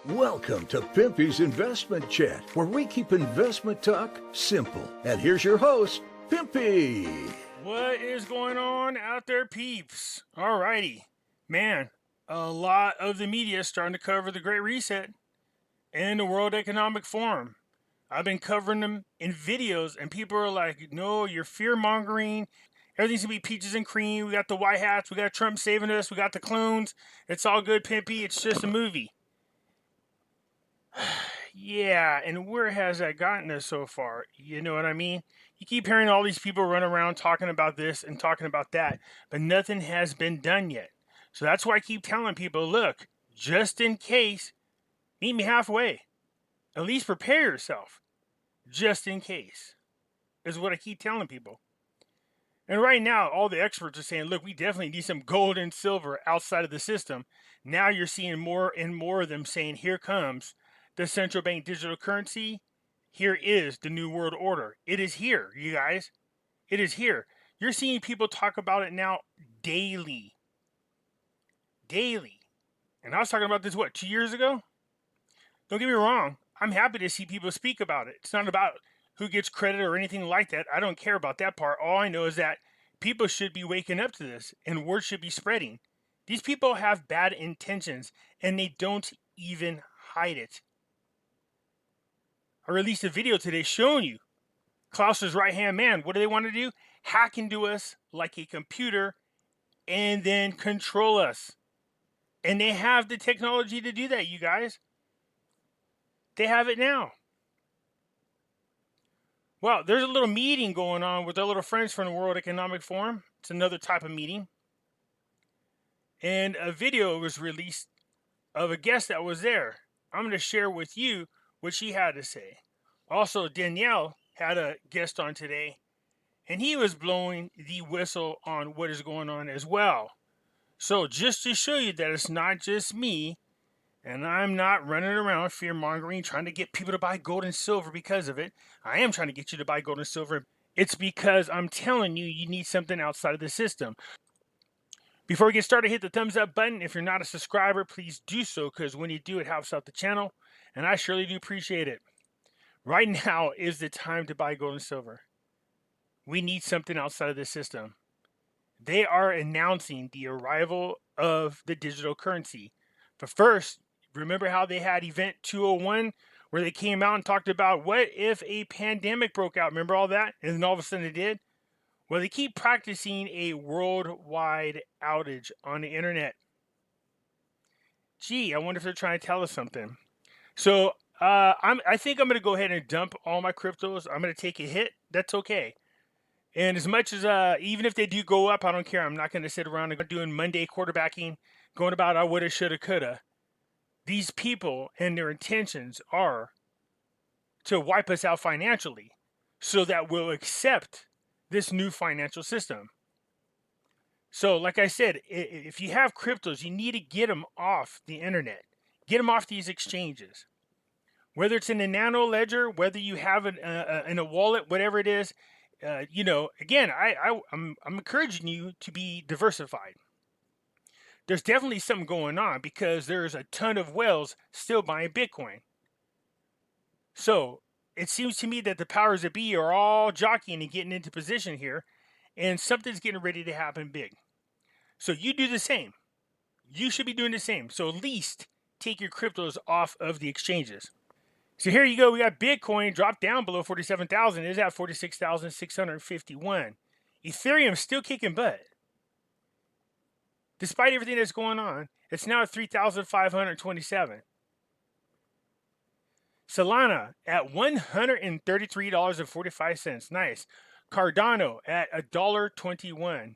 Welcome to Pimpy's Investment Chat, where we keep investment talk simple. And here's your host, Pimpy. What is going on out there, peeps? Alrighty. Man, a lot of the media is starting to cover the Great Reset and the World Economic Forum. I've been covering them in videos, and people are like, no, you're fear-mongering. Everything's going to be peaches and cream. We got the white hats. We got Trump saving us. We got the clones. It's all good, Pimpy. It's just a movie. Yeah, and where has that gotten us so far? You know what I mean? You keep hearing all these people run around talking about this and talking about that, but nothing has been done yet. So that's why I keep telling people, look, just in case, meet me halfway. At least prepare yourself. Just in case, is what I keep telling people. And right now, all the experts are saying, look, we definitely need some gold and silver outside of the system. Now you're seeing more and more of them saying, here comes the central bank digital currency. Here is the new world order. It is here, you guys. It is here. You're seeing people talk about it now daily. Daily. And I was talking about this, 2 years ago? Don't get me wrong. I'm happy to see people speak about it. It's not about who gets credit or anything like that. I don't care about that part. All I know is that people should be waking up to this and word should be spreading. These people have bad intentions and they don't even hide it. I released a video today showing you Klaus's right-hand man. What do they want to do? Hack into us like a computer and then control us. And they have the technology to do that, you guys. They have it now. Well, there's a little meeting going on with our little friends from the World Economic Forum. It's another type of meeting. And a video was released of a guest that was there. I'm going to share with you what she had to say. Also, Danielle had a guest on today, and he was blowing the whistle on what is going on as well. So just to show you that it's not just me, and I'm not running around fear-mongering, trying to get people to buy gold and silver because of it. I am trying to get you to buy gold and silver. It's because I'm telling you, you need something outside of the system. Before we get started, hit the thumbs up button. If you're not a subscriber, please do so, because when you do, it helps out the channel, and I surely do appreciate it. Right now is the time to buy gold and silver. We need something outside of the system. They are announcing the arrival of the digital currency. But first, remember how they had Event 201 where they came out and talked about what if a pandemic broke out? Remember all that? And then all of a sudden it did? Well, they keep practicing a worldwide outage on the internet. Gee, I wonder if they're trying to tell us something. So I think I'm going to go ahead and dump all my cryptos. I'm going to take a hit. That's okay. And as much as, even if they do go up, I don't care. I'm not going to sit around and doing Monday quarterbacking, going about I woulda, shoulda, coulda. These people and their intentions are to wipe us out financially so that we'll accept this new financial system. So like I said, if you have cryptos, you need to get them off the internet. Get them off these exchanges. Whether it's in a nano ledger, whether you have it in a wallet, whatever it is, again, I'm encouraging you to be diversified. There's definitely something going on because there's a ton of whales still buying Bitcoin. So it seems to me that the powers that be are all jockeying and getting into position here, and something's getting ready to happen big. So you do the same. You should be doing the same. So at least take your cryptos off of the exchanges. So here you go. We got Bitcoin dropped down below 47,000. It is at 46,651. Ethereum still kicking butt. Despite everything that's going on, it's now at 3,527. Solana at $133.45. Nice. Cardano at $1.21.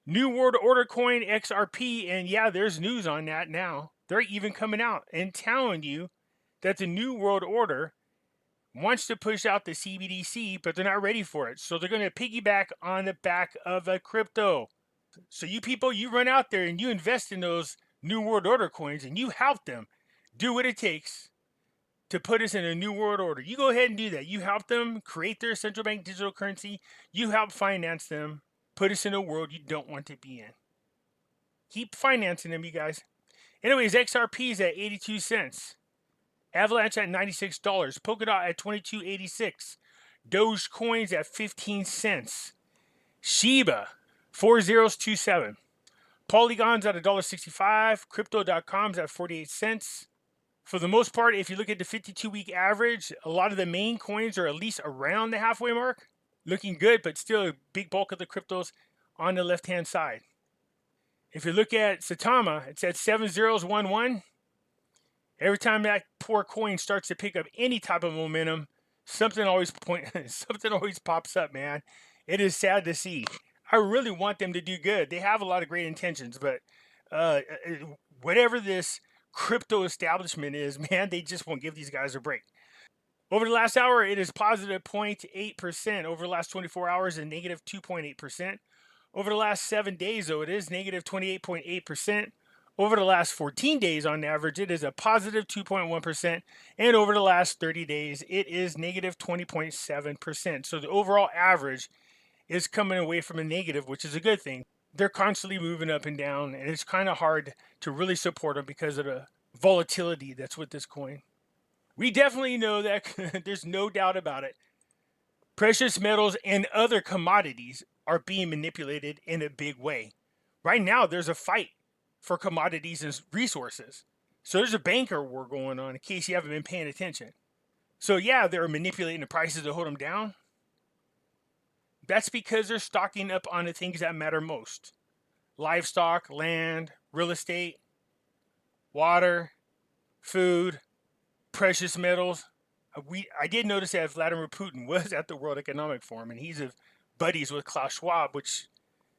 New World Order coin XRP, and yeah, there's news on that now. They're even coming out and telling you that the New World Order wants to push out the CBDC, but they're not ready for it. So they're going to piggyback on the back of a crypto. So you people, you run out there and you invest in those New World Order coins and you help them do what it takes to put us in a New World Order. You go ahead and do that. You help them create their central bank digital currency. You help finance them, put us in a world you don't want to be in. Keep financing them, you guys. Anyways, XRP's at 82 cents. Avalanche at $96. Polkadot at $22.86. Dogecoin's at 15 cents. Shiba, 4027. Polygon's at $1.65. Crypto.com's at 48 cents. For the most part, if you look at the 52-week average, a lot of the main coins are at least around the halfway mark. Looking good, but still a big bulk of the cryptos on the left-hand side. If you look at Saitama, it's at 7011. Every time that poor coin starts to pick up any type of momentum, something always pops up, man. It is sad to see. I really want them to do good. They have a lot of great intentions, but whatever this crypto establishment is, man, they just won't give these guys a break. Over the last hour, it is positive 0.8%. Over the last 24 hours, a negative 2.8%. Over the last 7 days, though, it is negative 28.8%. Over the last 14 days, on average, it is a positive 2.1%. And over the last 30 days, it is negative 20.7%. So the overall average is coming away from a negative, which is a good thing. They're constantly moving up and down, and it's kind of hard to really support them because of the volatility that's with this coin. We definitely know that there's no doubt about it. Precious metals and other commodities are being manipulated in a big way. Right now, there's a fight for commodities and resources. So there's a banker war going on in case you haven't been paying attention. So yeah, they're manipulating the prices to hold them down. That's because they're stocking up on the things that matter most. Livestock, land, real estate, water, food, precious metals. I did notice that Vladimir Putin was at the World Economic Forum, and he's buddies with Klaus Schwab, which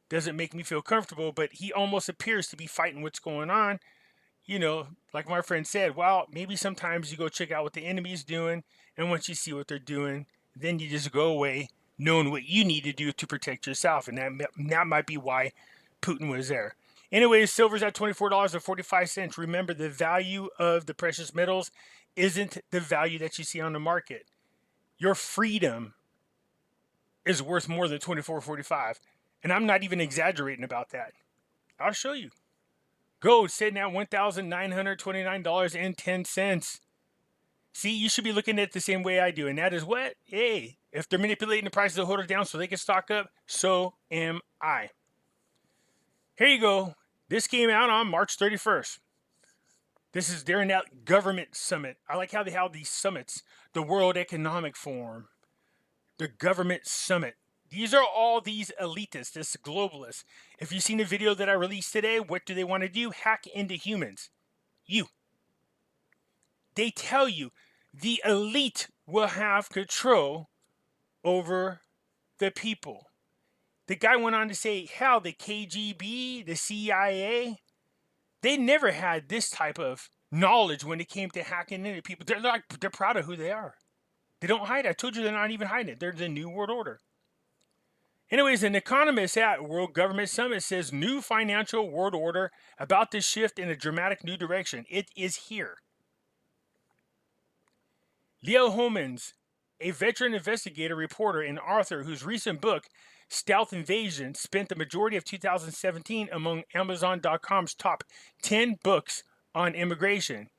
doesn't make me feel comfortable, but he almost appears to be fighting what's going on. You know, like my friend said, well, maybe sometimes you go check out what the enemy's doing, and once you see what they're doing, then you just go away knowing what you need to do to protect yourself, and that might be why Putin was there. Anyways, silver's at $24.45. Remember, the value of the precious metals isn't the value that you see on the market. Your freedom is worth more than $24.45. And I'm not even exaggerating about that. I'll show you. Gold sitting at $1,929.10. See, you should be looking at it the same way I do. And that is what? Hey, if they're manipulating the prices to hold it down so they can stock up, so am I. Here you go. This came out on March 31st. This is during that government summit. I like how they have these summits. The World Economic Forum. The government summit. These are all these elitists, this globalists. If you've seen the video that I released today, what do they want to do? Hack into humans. You. They tell you the elite will have control over the people. The guy went on to say, hell, the KGB, the CIA, they never had this type of knowledge when it came to hacking into people. They're proud of who they are. They don't hide it. I told you they're not even hiding it. They're the New World Order. Anyways, an economist at World Government Summit says new financial world order about this shift in a dramatic new direction. It is here. Leo Homans, a veteran investigator, reporter, and author whose recent book, Stealth Invasion, spent the majority of 2017 among Amazon.com's top 10 books on immigration.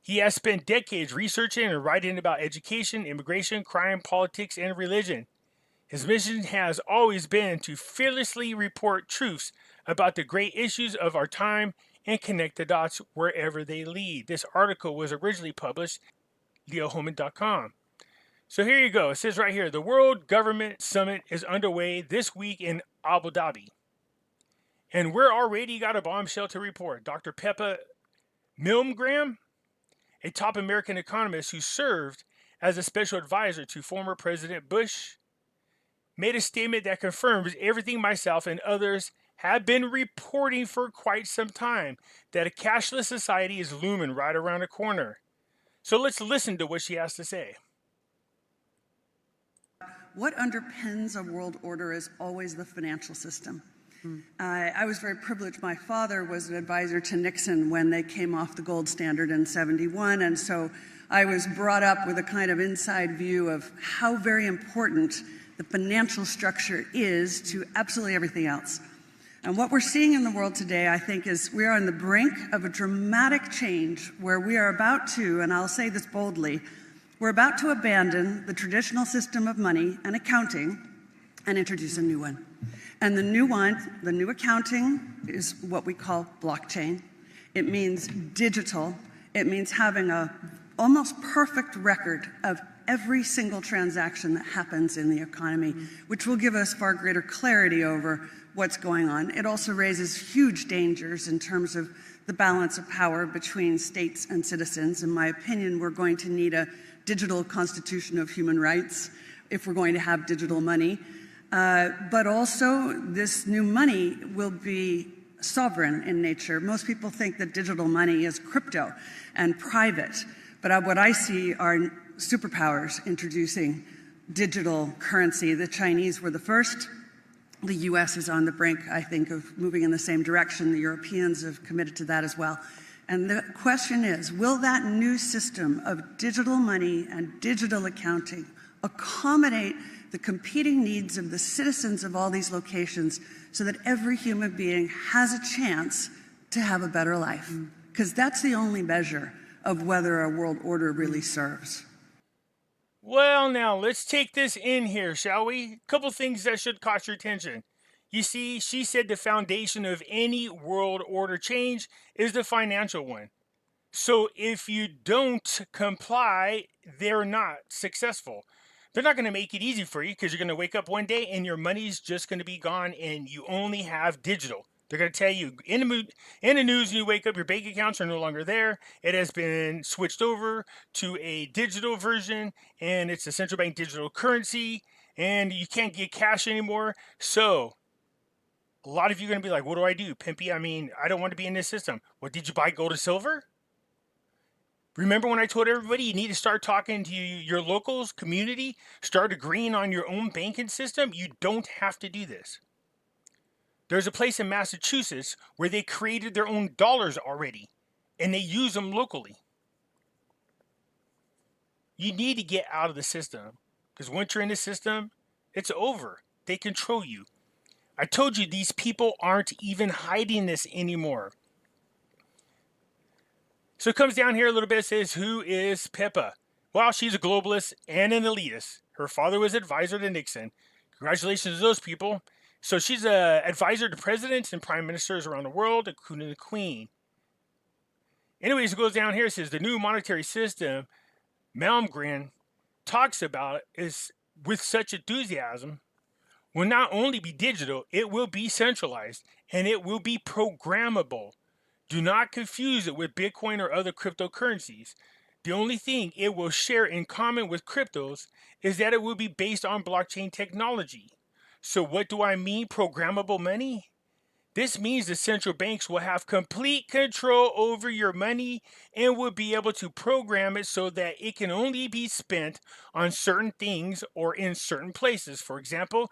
He has spent decades researching and writing about education, immigration, crime, politics, and religion. His mission has always been to fearlessly report truths about the great issues of our time and connect the dots wherever they lead. This article was originally published at leohoman.com. So here you go. It says right here, the World Government Summit is underway this week in Abu Dhabi. And we're already got a bombshell to report. Dr. Peppa Milgram, a top American economist who served as a special advisor to former President Bush, made a statement that confirms everything myself and others have been reporting for quite some time, that a cashless society is looming right around the corner. So let's listen to what she has to say. What underpins a world order is always the financial system. I was very privileged. My father was an advisor to Nixon when they came off the gold standard in '71, and so I was brought up with a kind of inside view of how very important the financial structure is to absolutely everything else. And what we're seeing in the world today, I think, is we are on the brink of a dramatic change where we are about to, and I'll say this boldly, we're about to abandon the traditional system of money and accounting and introduce a new one. And the new accounting is what we call blockchain. It means digital. It means having a almost perfect record of every single transaction that happens in the economy, which will give us far greater clarity over what's going on. It also raises huge dangers in terms of the balance of power between states and citizens. In my opinion, we're going to need a digital constitution of human rights if we're going to have digital money. But also, this new money will be sovereign in nature. Most people think that digital money is crypto and private, but what I see are superpowers introducing digital currency. The Chinese were the first. The US is on the brink, I think, of moving in the same direction. The Europeans have committed to that as well. And the question is, will that new system of digital money and digital accounting accommodate the competing needs of the citizens of all these locations so that every human being has a chance to have a better life? Because that's the only measure of whether a world order really serves. Well, now let's take this in here, shall we? A couple things that should catch your attention. You see, she said the foundation of any world order change is the financial one. So if you don't comply, they're not successful. They're not going to make it easy for you because you're going to wake up one day and your money's just going to be gone and you only have digital. They're going to tell you in the news, you wake up, your bank accounts are no longer there. It has been switched over to a digital version, and it's a central bank digital currency, and you can't get cash anymore. So a lot of you are going to be like, what do I do, Pimpy? I mean, I don't want to be in this system. What, did you buy gold or silver? Remember when I told everybody you need to start talking to your locals, community, start agreeing on your own banking system? You don't have to do this. There's a place in Massachusetts where they created their own dollars already, and they use them locally. You need to get out of the system, because once you're in the system, it's over. They control you. I told you these people aren't even hiding this anymore. So it comes down here a little bit. It says, who is Pippa? Well, she's a globalist and an elitist. Her father was advisor to Nixon. Congratulations to those people. So she's an advisor to presidents and prime ministers around the world, including the Queen. Anyways, it goes down here. It says the new monetary system Malmgren talks about is with such enthusiasm will not only be digital, it will be centralized and it will be programmable. Do not confuse it with Bitcoin or other cryptocurrencies. The only thing it will share in common with cryptos is that it will be based on blockchain technology. So what do I mean, programmable money? This means the central banks will have complete control over your money and will be able to program it so that it can only be spent on certain things or in certain places. For example,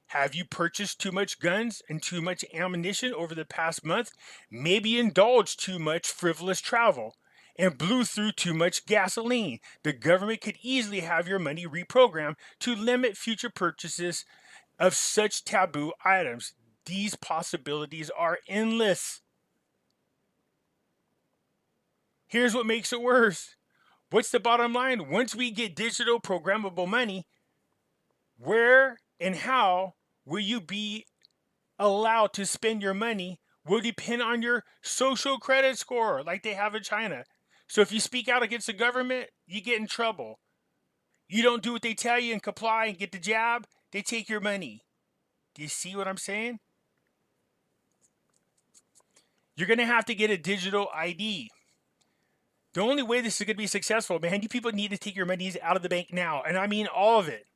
have you purchased too much guns and too much ammunition over the past month? Maybe indulged too much frivolous travel and blew through too much gasoline. The government could easily have your money reprogrammed to limit future purchases of such taboo items. These possibilities are endless. Here's what makes it worse. What's the bottom line? Once we get digital programmable money, where and how will you be allowed to spend your money will depend on your social credit score like they have in China. So if you speak out against the government, you get in trouble. You don't do what they tell you and comply and get the jab, they take your money. Do you see what I'm saying? You're going to have to get a digital ID. The only way this is going to be successful, man, you people need to take your monies out of the bank now. And I mean all of it.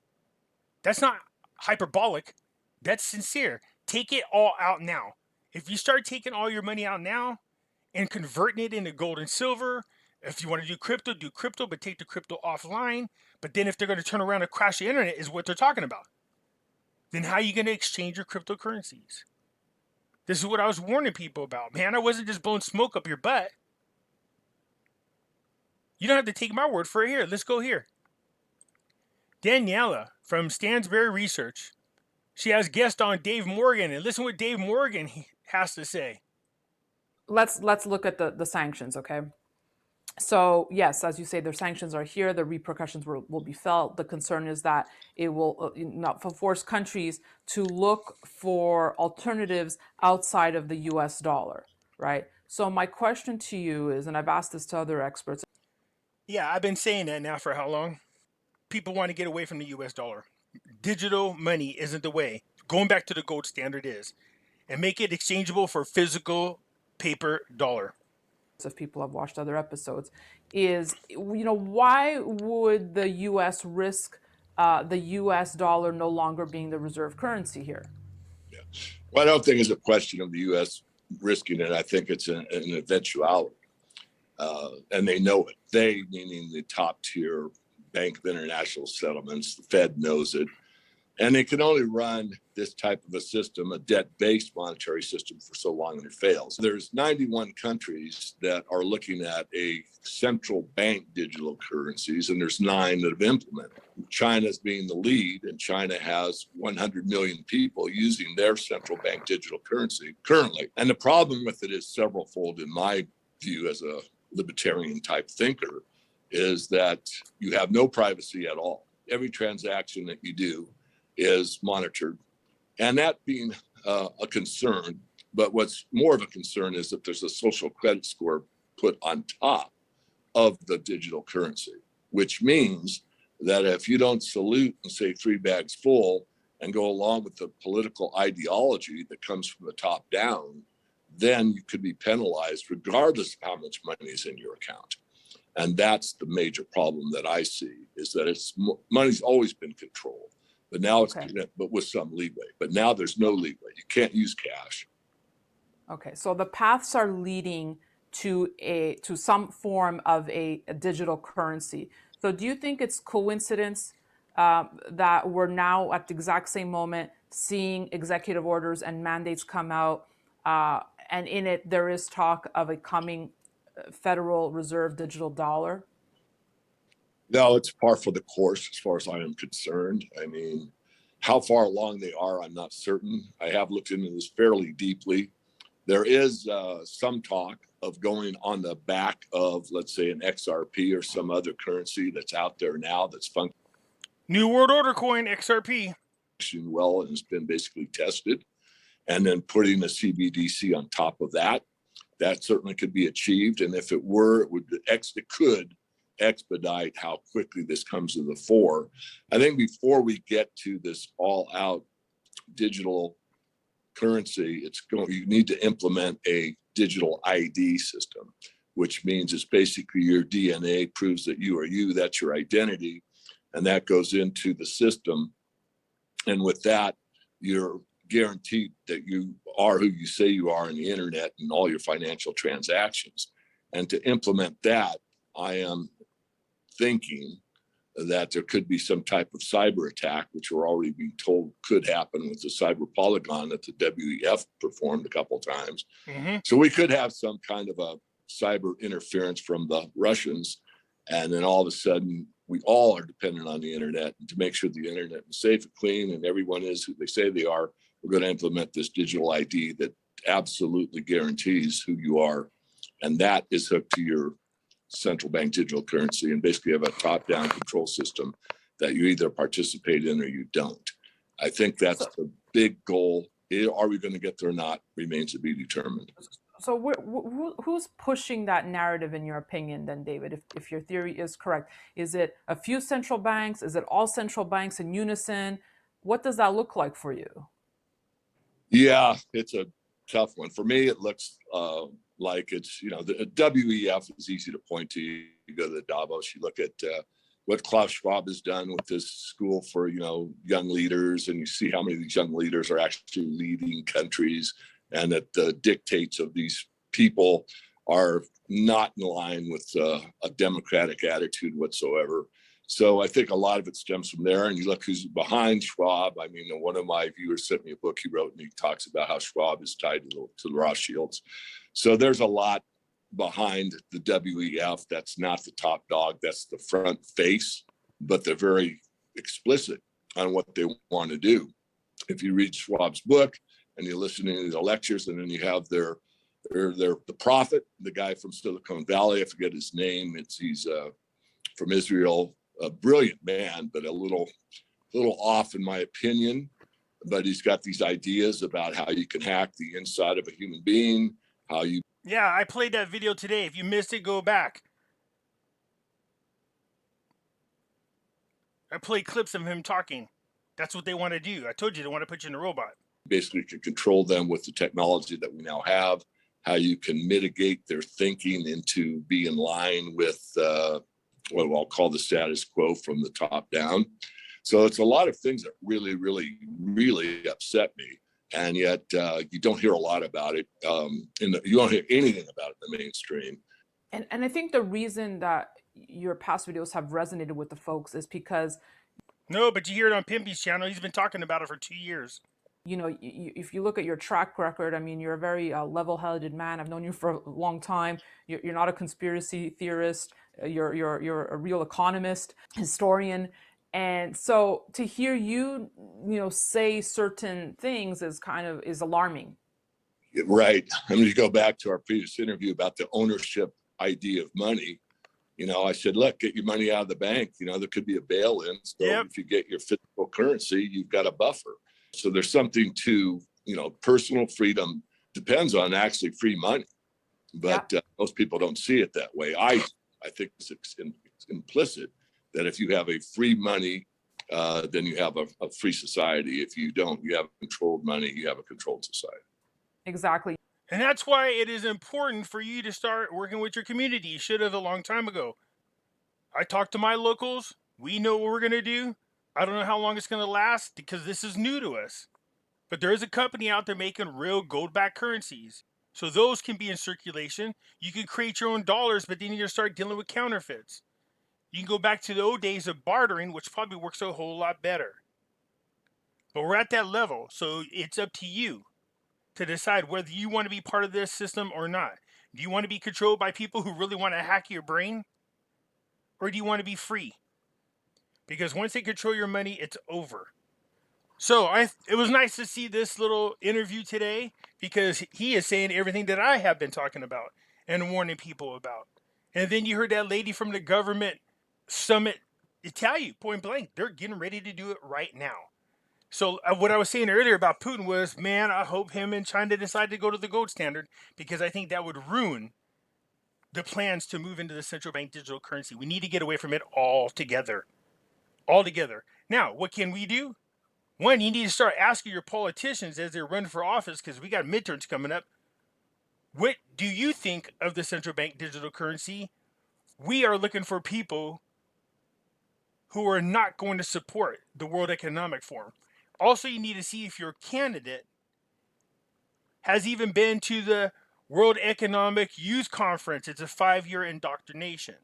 That's not hyperbolic. That's sincere. Take it all out now. If you start taking all your money out now and converting it into gold and silver, if you want to do crypto, but take the crypto offline. But then if they're going to turn around and crash the internet is what they're talking about. Then how are you going to exchange your cryptocurrencies? This is what I was warning people about. Man, I wasn't just blowing smoke up your butt. You don't have to take my word for it here. Let's go here. Daniela from Stansberry Research. She has guest on Dave Morgan, and listen what Dave Morgan has to say. Let's look at the sanctions, okay? So yes, as you say, the sanctions are here. The repercussions will be felt. The concern is that it will not force countries to look for alternatives outside of the U.S. dollar, right? So my question to you is, and I've asked this to other experts. Yeah, I've been saying that now for how long? People want to get away from the U.S. dollar. Digital money isn't the way. Going back to the gold standard is, and make it exchangeable for physical paper dollar. If people have watched other episodes, is why would the U.S. risk the U.S. dollar no longer being the reserve currency here? Yeah. Well, I don't think it's a question of the U.S. risking it. I think it's an eventuality, and they know it. They, meaning the top tier Bank of International Settlements, the Fed knows it. And they can only run this type of a system, a debt-based monetary system, for so long and it fails. There's 91 countries that are looking at a central bank digital currencies, and there's 9 that have implemented. China's being the lead, and China has 100 million people using their central bank digital currency currently. And the problem with it is several-fold, in my view, as a libertarian type thinker, is that you have no privacy at all. Every transaction that you do is monitored, and that being a concern. But what's more of a concern is that there's a social credit score put on top of the digital currency, which means that if you don't salute and say 3 bags full and go along with the political ideology that comes from the top down, then you could be penalized regardless of how much money is in your account. And that's the major problem that I see, is that money's always been controlled. But now it's, but with some leeway. But now there's no leeway. You can't use cash. Okay, so the paths are leading to some form of a digital currency. So do you think it's coincidence that we're now at the exact same moment seeing executive orders and mandates come out, and in it there is talk of a coming Federal Reserve digital dollar? No, it's par for the course as far as I am concerned. I mean, how far along they are, I'm not certain. I have looked into this fairly deeply. There is some talk of going on the back of, let's say, an XRP or some other currency that's out there now that's functioning. New World Order coin, XRP. Well, and has been basically tested. And then putting a CBDC on top of that, that certainly could be achieved. And if it were, it could expedite how quickly this comes to the fore. I think before we get to this all-out digital currency, you need to implement a digital ID system, which means it's basically your DNA proves that you are you, that's your identity, and that goes into the system. And with that, you're guaranteed that you are who you say you are on the internet and all your financial transactions. And to implement that, I am thinking that there could be some type of cyber attack, which we're already being told could happen with the cyber polygon that the WEF performed a couple of times. Mm-hmm. So we could have some kind of a cyber interference from the Russians. And then all of a sudden, we all are dependent on the internet. And to make sure the internet is safe and clean and everyone is who they say they are, we're going to implement this digital ID that absolutely guarantees who you are. And that is hooked to your central bank digital currency, and basically have a top-down control system that you either participate in or you don't. I think that's the big goal. Are we going to get there or not remains to be determined. So who's pushing that narrative in your opinion then, David, if your theory is correct? Is it a few central banks? Is it all central banks in unison? What does that look like for you? Yeah, it's a tough one. For me, it looks like it's, the WEF is easy to point to. You go to the Davos, you look at what Klaus Schwab has done with this school for, young leaders, and you see how many of these young leaders are actually leading countries, and that the dictates of these people are not in line with a democratic attitude whatsoever. So I think a lot of it stems from there. And you look who's behind Schwab. I mean, one of my viewers sent me a book he wrote, and he talks about how Schwab is tied to the Rothschilds. So there's a lot behind the WEF. That's not the top dog. That's the front face, but they're very explicit on what they want to do. if you read Schwab's book and you listen to the lectures, and then you have the prophet, the guy from Silicon Valley, I forget his name. He's from Israel, a brilliant man, but a little off in my opinion. But he's got these ideas about how you can hack the inside of a human being, how you. Yeah, I played that video today. If you missed it, go back. I played clips of him talking. That's what they want to do. I told you they want to put you in a robot. Basically can control them with the technology that we now have, how you can mitigate their thinking into be in line with what I'll call the status quo from the top down. So it's a lot of things that really, really, really upset me. And yet you don't hear a lot about it. You don't hear anything about it in the mainstream. And I think the reason that your past videos have resonated with the folks is because. No, but you hear it on Pimpy's channel. He's been talking about it for 2 years. You know, if you look at your track record, I mean, you're a very level-headed man. I've known you for a long time. You're not a conspiracy theorist. You're a real economist, historian. And so to hear you say certain things is alarming. Right. I'm going to go back to our previous interview about the ownership idea of money. I said, look, get your money out of the bank. There could be a bail-in. So if you get your physical currency, you've got a buffer. So there's something to, personal freedom depends on actually free money. But most people don't see it that way. I think it's implicit that if you have a free money, then you have a free society. If you don't, you have controlled money, you have a controlled society. Exactly. And that's why it is important for you to start working with your community. You should have a long time ago. I talked to my locals. We know what we're going to do. I don't know how long it's going to last because this is new to us. But there is a company out there making real gold-backed currencies. So those can be in circulation. You can create your own dollars, but then you're going to start dealing with counterfeits. You can go back to the old days of bartering, which probably works a whole lot better. But we're at that level, so it's up to you to decide whether you want to be part of this system or not. Do you want to be controlled by people who really want to hack your brain? Or do you want to be free? Because once they control your money, it's over. So it was nice to see this little interview today because he is saying everything that I have been talking about and warning people about. And then you heard that lady from the government summit tell you point blank, they're getting ready to do it right now. So what I was saying earlier about Putin was, man, I hope him and China decide to go to the gold standard because I think that would ruin the plans to move into the central bank digital currency. We need to get away from it altogether. Altogether. Now, what can we do? One, you need to start asking your politicians as they're running for office, because we got midterms coming up. What do you think of the central bank digital currency? We are looking for people who are not going to support the World Economic Forum. Also, you need to see if your candidate has even been to the World Economic Youth Conference. It's a 5-year indoctrination.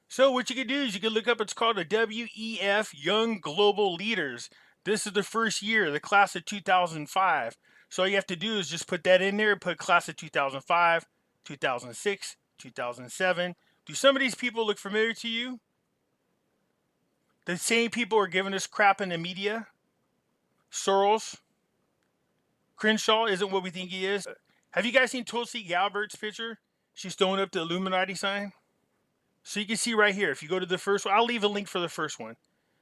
So what you can do is you can look up, it's called a WEF Young Global Leaders. This is the first year, the class of 2005. So all you have to do is just put that in there, put class of 2005, 2006, 2007. Do some of these people look familiar to you? The same people are giving us crap in the media. Soros. Crenshaw isn't what we think he is. Have you guys seen Tulsi Gabbard's picture? She's throwing up the Illuminati sign. So you can see right here, if you go to the first one, I'll leave a link for the first one.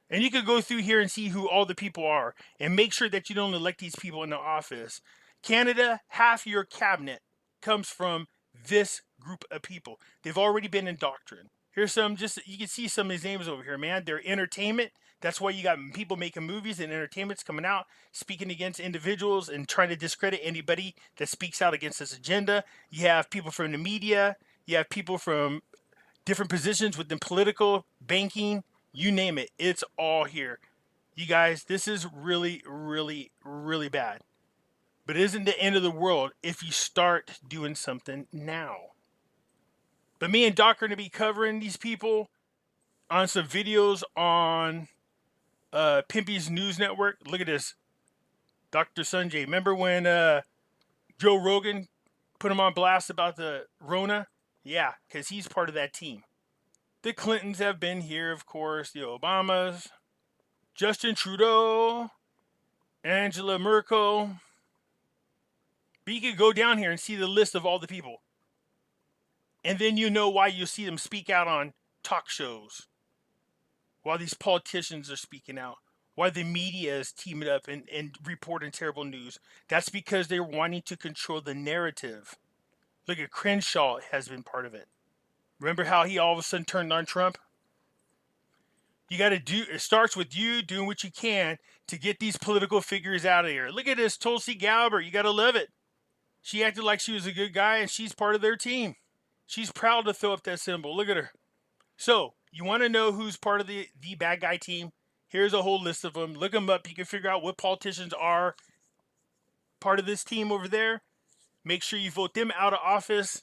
And you can go through here and see who all the people are and make sure that you don't elect these people into office. Canada, half your cabinet comes from this group of people. They've already been indoctrinated. Here's some, you can see some of these names over here, man. They're entertainment. That's why you got people making movies and entertainment's coming out, speaking against individuals and trying to discredit anybody that speaks out against this agenda. You have people from the media. You have people from different positions within political, banking, you name it. It's all here. You guys, this is really, really, really bad. But it isn't the end of the world if you start doing something now. But me and Doc are going to be covering these people on some videos on Pimpy's News Network. Look at this. Dr. Sanjay. Remember when Joe Rogan put him on blast about the RONA? Yeah, because he's part of that team. The Clintons have been here, of course. The Obamas. Justin Trudeau. Angela Merkel. But you could go down here and see the list of all the people. And then you know why you see them speak out on talk shows. While these politicians are speaking out. Why the media is teaming up and reporting terrible news. That's because they're wanting to control the narrative. Look at Crenshaw has been part of it. Remember how he all of a sudden turned on Trump? You got to do, it starts with you doing what you can to get these political figures out of here. Look at this Tulsi Gabbard. You got to love it. She acted like she was a good guy and she's part of their team. She's proud to throw up that symbol. Look at her. So, you want to know who's part of the bad guy team? Here's a whole list of them. Look them up. You can figure out what politicians are part of this team over there. Make sure you vote them out of office.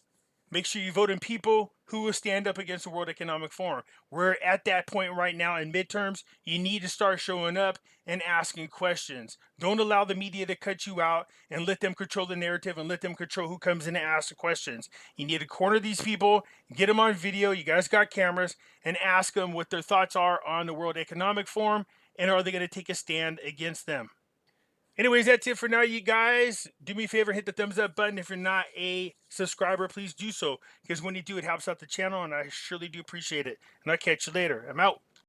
Make sure you vote in people who will stand up against the World Economic Forum. We're at that point right now in midterms. You need to start showing up and asking questions. Don't allow the media to cut you out and let them control the narrative and let them control who comes in and asks the questions. You need to corner these people, get them on video. You guys got cameras, and ask them what their thoughts are on the World Economic Forum, and are they going to take a stand against them. Anyways, that's it for now, you guys. Do me a favor, hit the thumbs up button. If you're not a subscriber, please do so, because when you do, it helps out the channel, and I surely do appreciate it. And I'll catch you later. I'm out.